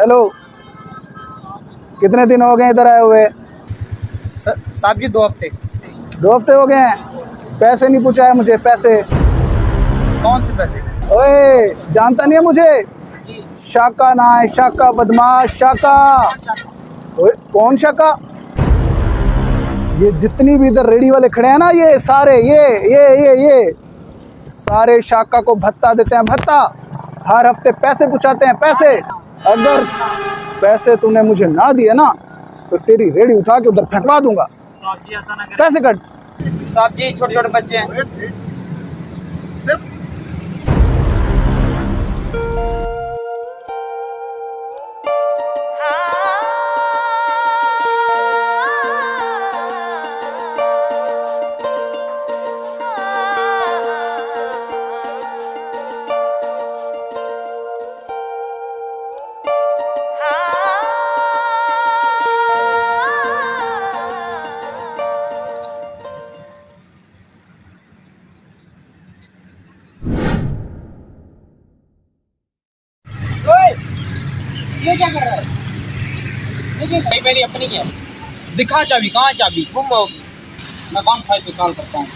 Hello, कितने दिन हो गए इधर आए हुए? साहब जी 2 हफ्ते। 2 हफ्ते हो गए हैं। पैसे नहीं पूछा मुझे, पैसे। कौन से पैसे? ओए, जानता नहीं है मुझे? शाका ना है, शाका बदमाश, शाका। ओए, कौन शाका? ये जितनी भी इधर रेडी वाले खड़े हैं ना, ये सारे ये सारे शाका को भत्ता देते हैं, भत्ता। हर हफ्ते पैसे पूछाते हैं, पैसे। अगर पैसे तूने मुझे ना दिए ना तो तेरी रेडी उठा के उधर फेंकवा दूंगा। साहब जी ऐसा ना करें। पैसे कट। साहब जी छोटे छोटे बच्चे हैं। ये क्या कर रहा है? ये मेरी अपनी है। दिखा चाबी, कहाँ है चाबी? गुम हो गई। मैं 15 पे कॉल करता हूँ।